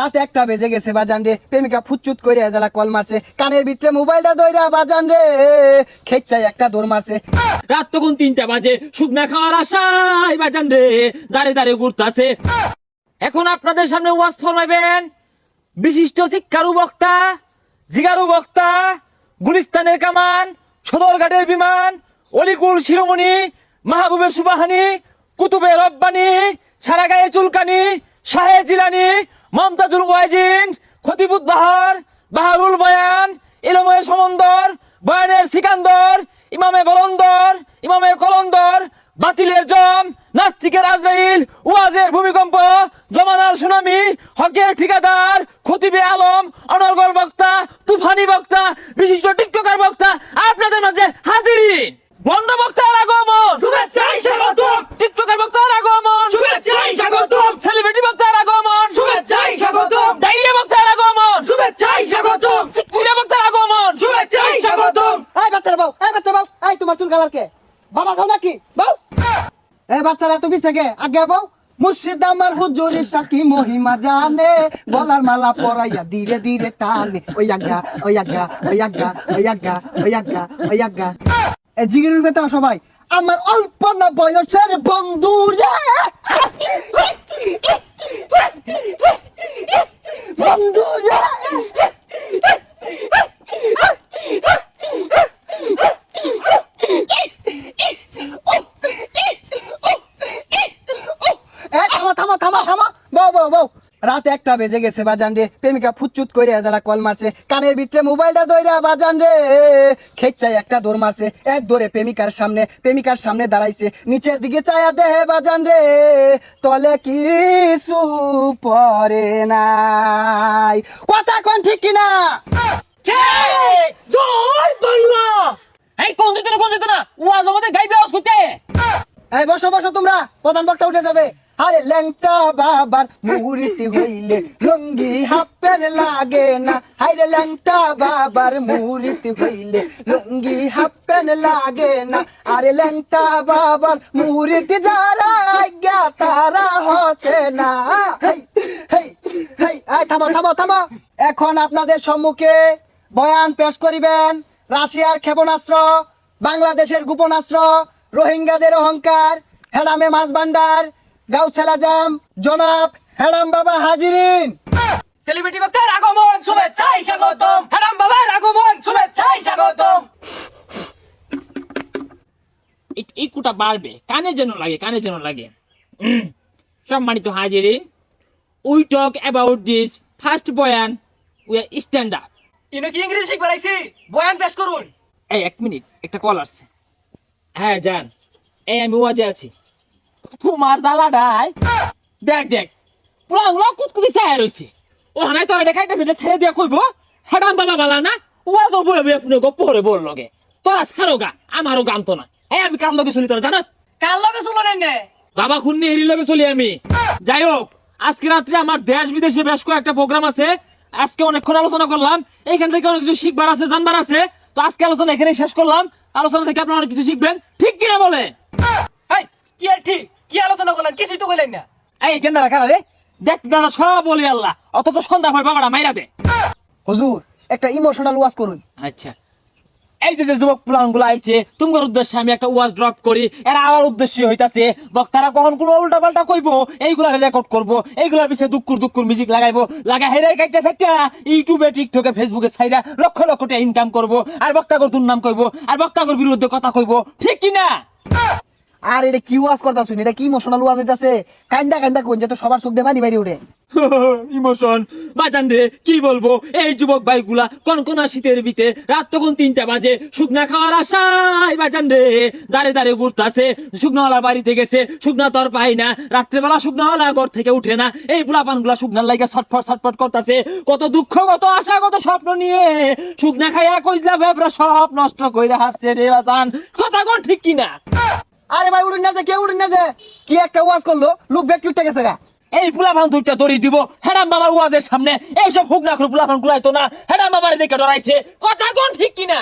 রাত 1টা বেজে গেছে বাজান রে, প্রেমিকা ফুচুত করে এজালা কল মারছে, কানের ভিতরে মোবাইলটা ধইরা বাজান রে খেচ্চাই একটা দৌড় মারছে। রাত তখন 3টা বাজে, শুকনা খাওয়ার আশায় বাজান রে দাঁড়ে দাঁড়ে ঘুরতাছে। এখন আপনাদের সামনে ওয়াজ ফরমাইবেন বিশিষ্ট শিক্ষারু বক্তা, জিগারু বক্তা, গুলিস্তানের কামান, সদরঘাটের বিমান, অলিকুল শিরোমণি, মাহবুবের সুবাহানি, কুতুবের রব্বানি, সারা গায়ে চুলকানি, শাহে জিলানি, মমতাজুল ওয়াজিন, খতিবুত বাহার, বাহারুল বয়ান, ইলমের সমন্দর, বয়ানের সিকান্দর, ইমামে বলন্দর, ইমামে কলন্দর, বাতিলের জম, নাস্তিকের আজরাইল, ওয়াজের ভূমিকম্প, জমানার সুনামি, হকের ঠিকাদার, খতিবে আলম, অনর্গল বক্তা, তুফানি বক্তা, বিশিষ্ট টিকটকার বক্তা আপনাদের মাঝে হাজিরিন। বন্ধ বক্তার আগমন, শুভেচ্ছাই স্বাগতম। টিকটকার বক্তার আগমন, শুভেচ্ছাই স্বাগতম। সেলিব্রিটি বক্তার আগমন, শুভেচ্ছাই স্বাগতম। ডায়রিয়া বক্তার আগমন, শুভেচ্ছাই স্বাগতম। সিকুইরা বক্তার আগমন, শুভেচ্ছাই স্বাগতম। এই বাচ্চারা বাউ, এই বাচ্চা বাউ, এই তোমার চুল কালার কে? বাবা খাও নাকি বাউ? এই বাচ্চারা তুমি থেকে আগে বাউ। মুর্শিদ আমার হুজুরের সাথী মহিমা জানে, গলার মালা পরাইয়া ধীরে ধীরে টানে। ওই আগা ওই আগা ওই আগা ওই আগা ওই আগা ওই আগা। এই জিগিরের বেতা সবাই আমার অল্প না বয়সের বন্ধু রে, বন্ধু রে। রাত 1টা বেজে গেছে বাজান রে, প্রেমিকা ফুচুত করে এজালা কল মারছে, কানের ভিতরে মোবাইলটা ধইরা বাজান রে খেচ্চাই একটা দৌড় মারছে। এক দৌড়ে প্রেমিকার সামনে দাঁড়াইছে, নিচের দিকে চায়া দেহে বাজান রে তলে কিছু পরে নাই। কথা কোন ঠিক কিনা? জয় বাংলা। এই কোন যেত না ওয়াজ আমাদের গাইবে আওয়াজ করতে। এই বসো বসো তোমরা, প্রধান বক্তা উঠে যাবে। আরে ল্যাংটা বাবার মুরিতি হইলে লুঙ্গি হাফ প্যান্ট লাগে না। হাইরে ল্যাংটা বাবার মুরিতি হইলে লুঙ্গি হাফ প্যান্ট লাগে না। আরে ল্যাংটা বাবার মুরিতি যারা আজ্ঞা তারা হচ্ছে না। হেই হেই হেই, এই থামো থামো থামো। এখন আপনাদের সম্মুখে বয়ান পেশ করিবেন রাশিয়ার ক্ষেপণাস্ত্র, বাংলাদেশের গোপনাস্ত্র, রোহিঙ্গাদের অহংকার, হেডামে মাছ ভান্ডার, গাউছেলা জাম জনাব হেডাম বাবা হাজিরিন। সেলিব্রিটি বক্তার আগমন, শুভেচ্ছাই স্বাগতম। হেরাম বাবার আগমন, শুভেচ্ছাই স্বাগতম। এই কুটা বাড়বে, কানে যেন লাগে। সম্মানিত হাজিরিন, we talk about this first বয়ান উই আর স্ট্যান্ডার্ড। ইনো কি ইংরেজি শিখ বাড়াইছি, বয়ান পেশ করুন। এই 1 মিনিট, একটা কল আসছে। হ্যাঁ জান, এই আমি ওয়াজে আছি। তোমার দালাডাই দেখ পুরা আঙুলা কুতকুতি চায় রয়েছে। ও হানাই তোরা দেখাইতেছে ছেড়ে দিয়া কইব হেডাম বাবা বালা না, ওয়াজ বলে আপনি গপ্পরে বল লগে তোরা ছাড়ো গা, আমারও গান তো না। এই আমি কার লগে চলি তোরা জানাস? কার লগে শুনলেন না? বাবা খুন্নি এরি লগে চলি আমি। যাই হোক, আজকে রাত্রে আমার দেশ বিদেশে বেশ কয়েকটা প্রোগ্রাম আছে। আজকে অনেকক্ষণ আলোচনা করলাম, এইখান থেকে অনেক কিছু শিখবার আছে, জানবার আছে। তো আজকে আলোচনা এখানে শেষ করলাম। আলোচনা থেকে আপনারা অনেক কিছু শিখবেন, ঠিক কিনা বলে? এই কি আর ঠিক, কি আলোচনা করলেন? কিছুই তো কইলেন না। এই কেন্দ্রা কারা রে? দেখ দাদা সব বলি আল্লাহ, অথচ সন্ধ্যা ভয় বাবাটা মাইরা দে। হুজুর একটা ইমোশনাল ওয়াজ করুন। আচ্ছা, এই যে যুবক পুলানগুলো আইছে, তোমার উদ্দেশ্যে আমি একটা ওয়াজ ড্রপ করি। এরা আমার উদ্দেশ্য হইতাছে বক্তারা কখন কোনো উল্টা পাল্টা কইবো এইগুলা রেকর্ড করবো, এইগুলার পিছিয়ে দুকুর মিউজিক লাগাইবো, হেরে কাইটা সাইটা ইউটিউবে, টিকটকে, ফেসবুকে সাইরা লক্ষ লক্ষ টাকা ইনকাম করবো, আর বক্তাগর দুর্নাম করবো, আর বক্তাগর বিরুদ্ধে কথা কইবো, ঠিক কিনা? আর এটা কি ওয়াজ করতা শুনি, এটা কি ইমোশনাল ওয়াজ হইতাছে? কান্দা কোন যে তো সবার চোখ দিয়ে পানি বাইরে উঠে। ইমোশন বাজান রে, কি বলবো? এই যুবক ভাইগুলা কনকনা শীতের ভিতে, রাত তখন 3টা বাজে, শুকনা খাওয়ার আশায় বাজান রে দাঁড়ে দাঁড়ে ঘুরতাছে। শুকনাওয়ালা বাড়িতে গেছে, শুকনা তর পাই না। রাত্রেবেলা শুকনাওয়ালা ঘর থেকে উঠে না। এই পোলাপানগুলা শুকনার লাইগা ছটফট করতাছে। কত দুঃখ, কত আশা, কত স্বপ্ন নিয়ে শুকনা খাইয়া কইলা বেবরা সব নষ্ট কইরা হাসছে রে বাজান। কথা কোন ঠিক কিনা? আরে ভাই উড়ুন না যে, কে উড়ুন না যে, কি একটা ওয়াজ করলো, লোক ব্যক্তি উঠে গেছে গা। এই পোলাপান দুইটা দড়ি দিব হেডাম বাবার ওয়াজের সামনে। এইসব হুক না করে পোলাপান গুলাইতো না, হেডাম বাবার দেখে ডরাইছে। কথা কোন ঠিক কিনা?